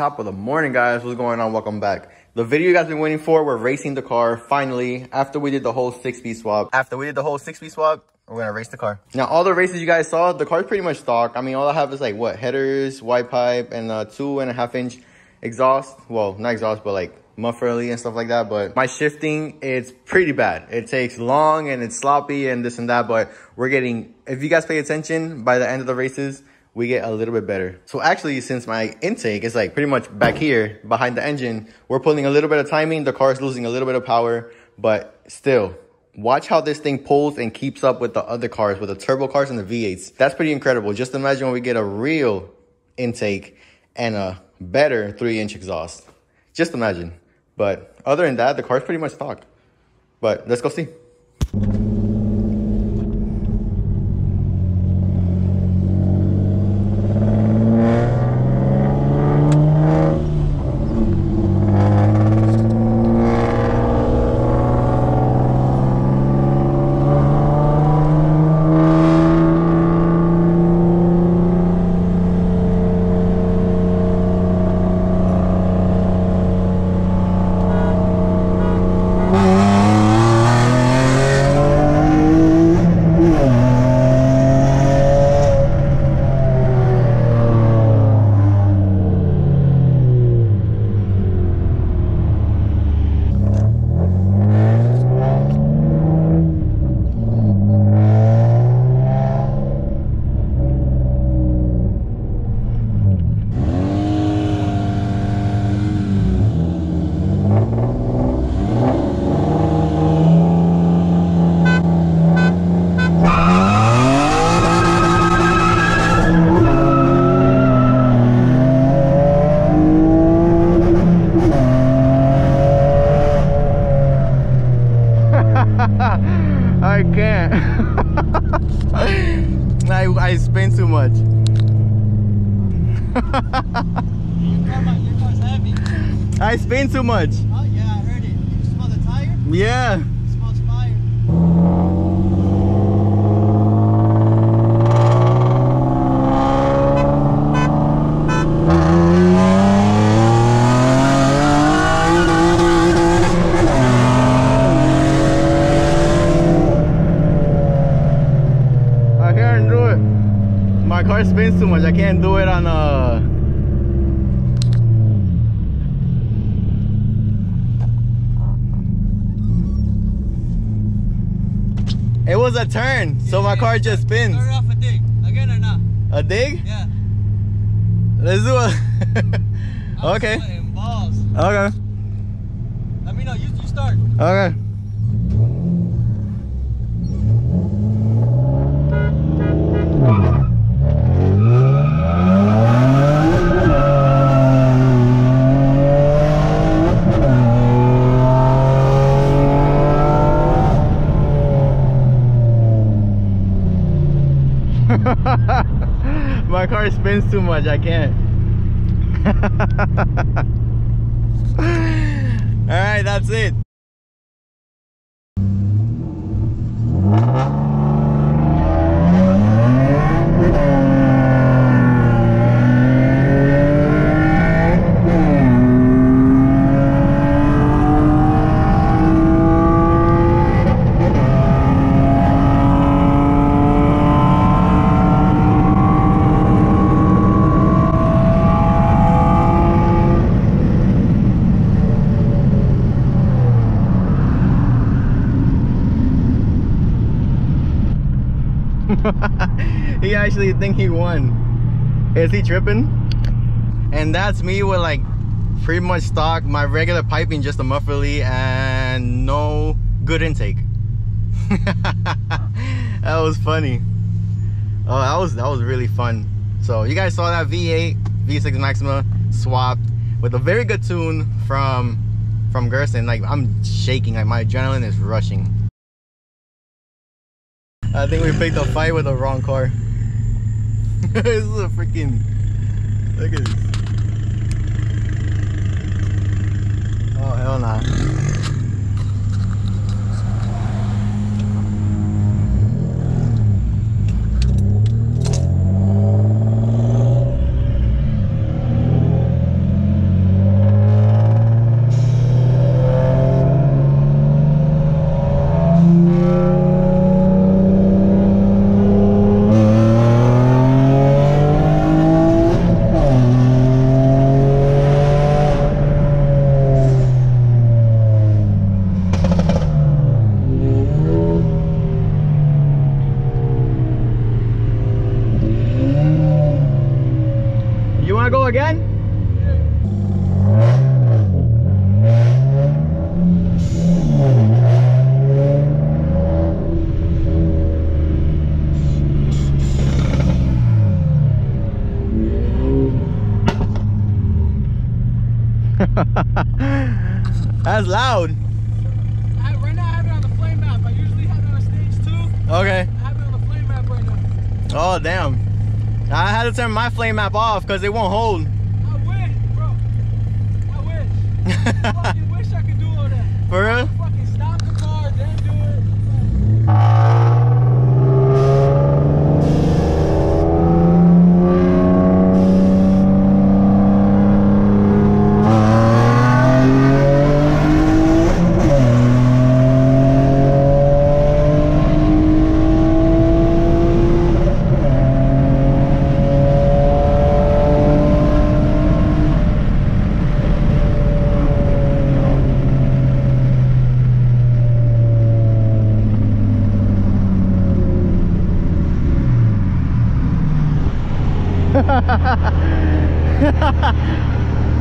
Top of the morning, guys. What's going on? Welcome back. The video you guys been waiting for, we're racing the car finally after we did the whole 6-speed swap. We're gonna race the car. Now, all the races you guys saw, the car's pretty much stock. I mean, all I have is like what, headers, white pipe, and 2.5-inch exhaust. Well, not exhaust, but like mufflerly and stuff like that. But my shifting, it's pretty bad. It takes long and it's sloppy and this and that, but we're getting, if you guys pay attention, by the end of the races, we get a little bit better. So actually, since my intake is like pretty much back here behind the engine, we're pulling a little bit of timing. The car is losing a little bit of power, but still, watch how this thing pulls and keeps up with the other cars, with the turbo cars and the V8s. That's pretty incredible. Just imagine when we get a real intake and a better 3-inch exhaust. Just imagine. But other than that, the car's pretty much stock. But let's go see. I can't. I spin too much. Your car's heavy. I spin too much. Oh yeah, I heard it. You smell the tire? Yeah. It smells fire. My car spins too much. I can't do it on It was a turn, so my car just spins. Start off a dig. Again or not? A dig? Yeah. Let's do it. Okay. Sweating balls. Okay. Let me know. You start. Okay. My car spins too much, I can't. Alright, that's it. He actually think he won. Is he tripping? And that's me with like pretty much stock, my regular piping, just a mufflerly and no good intake. That was funny. Oh, that was really fun. So you guys saw that V8 V6 Maxima swapped with a very good tune from Gerson. Like, I'm shaking, like my adrenaline is rushing. I think we picked a fight with the wrong car. This is a freaking, look at this. Oh, hell nah. want to go again? That's loud. Right now I have it on the flame map. I usually have it on stage 2. Okay. I have it on the flame map right now. Oh, damn. I had to turn my flame map off because it won't hold. I wish, bro. I wish. I fucking wish I could do all that. For real? Fucking stop the car, then do it.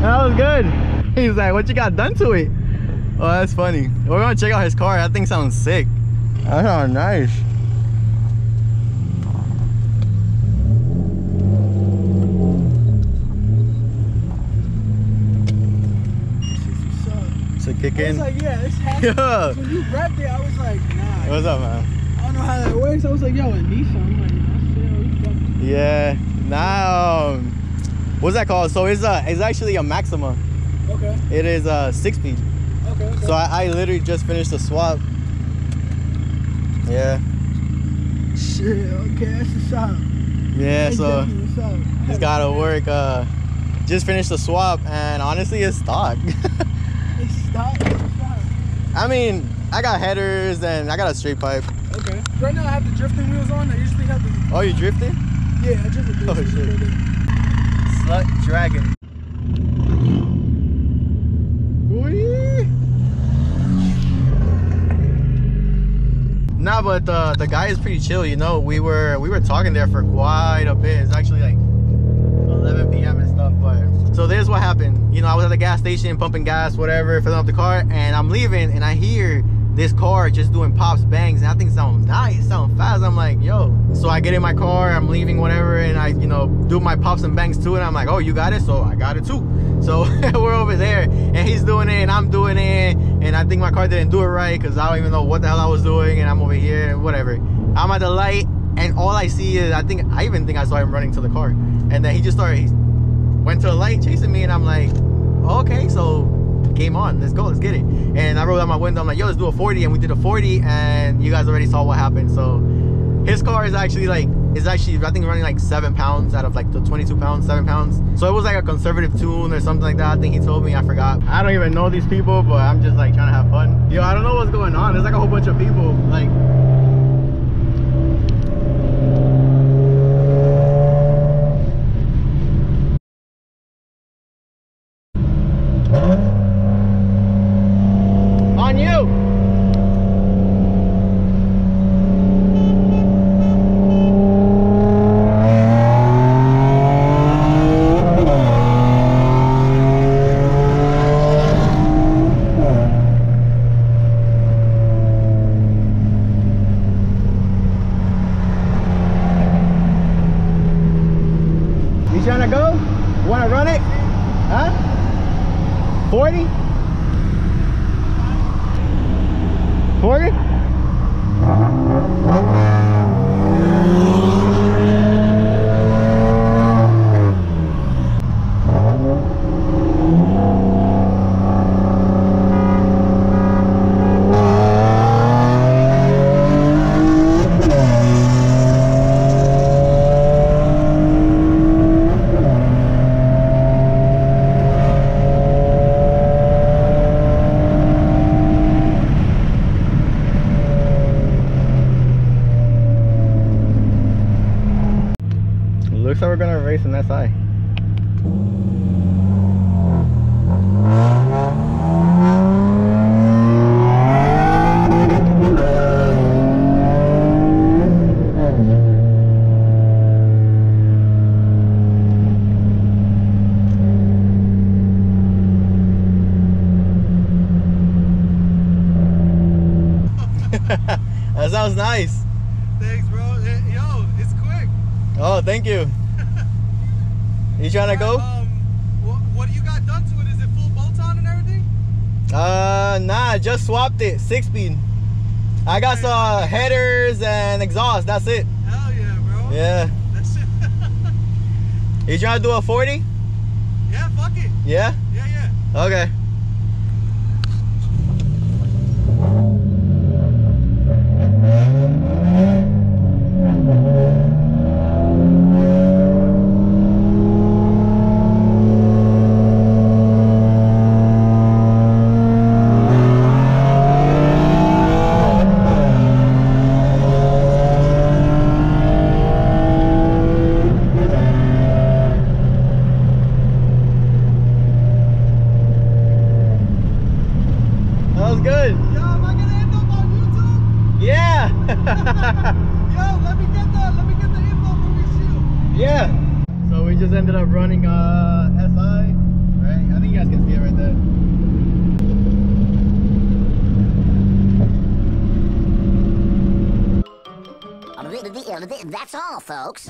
That was good. He's like, what you got done to it? Oh, that's funny. We're gonna check out his car. That thing sounds sick. That sounds nice. So kick in. I was like, yeah, this has Yeah. When you revved it, I was like, nah. What's up, man? I don't know how that works. I was like, yo, a Nissan. I'm like, nah, shit, Yeah. Nah. What's that called? So it's actually a Maxima. okay. It is 6-speed. Okay. So I literally just finished the swap. Yeah. Shit, okay, that's a shot. Yeah. So it's gotta work. Just finished the swap, and honestly, it's stock. It's stock. I mean, I got headers and I got a straight pipe. Okay. Right now I have the drifting wheels on. I usually have the. Oh, you drifted? Yeah, I drifted. Oh, shit. Slut Dragon. Whee! Nah, but the guy is pretty chill. You know, we were talking there for quite a bit. It's actually like 11 p.m. and stuff. But so this is what happened. You know, I was at the gas station pumping gas, whatever, filling up the car, and I'm leaving, and I hear this car just doing pops, bangs, and that thing sounds nice, sounds fast. I'm like, yo. So I get in my car, I'm leaving, whatever, and I, you know, do my pops and bangs too, and I'm like, oh, you got it? So I got it too. So we're over there, and he's doing it, and I'm doing it, and I think my car didn't do it right, because I don't even know what the hell I was doing, and I'm over here, and whatever. I'm at the light, and all I see is, I even think I saw him running to the car, and then he went to the light chasing me, and I'm like, okay, so game on, let's go, let's get it. And I rolled out my window, I'm like, yo, let's do a 40, and we did a 40, and you guys already saw what happened. So his car is actually I think running like 7 pounds out of like the 22 pounds, 7 pounds. So it was like a conservative tune or something like that. I think he told me, I forgot. I don't even know these people, but I'm just like trying to have fun. Yo, I don't know what's going on. There's like a whole bunch of people, like, on you. You trying to go? Want to run it? Huh? 40? 40? Looks like we're gonna race an SI. was nice. Thanks, bro. Yo, it's quick. Oh, thank you. You trying to go? What do you got done to it? Is it full bolt-on and everything? Nah, I just swapped it. 6-speed. I got some headers and exhaust. That's it. Hell yeah, bro. Yeah. That shit. You trying to do a 40? Yeah, fuck it. Yeah? Yeah. Okay. Good. Yo, am I gonna end up on YouTube? Yeah. Yo, let me get the info from your shoe. Yeah. So we just ended up running SI, right? I think you guys can see it right there. That's all, folks.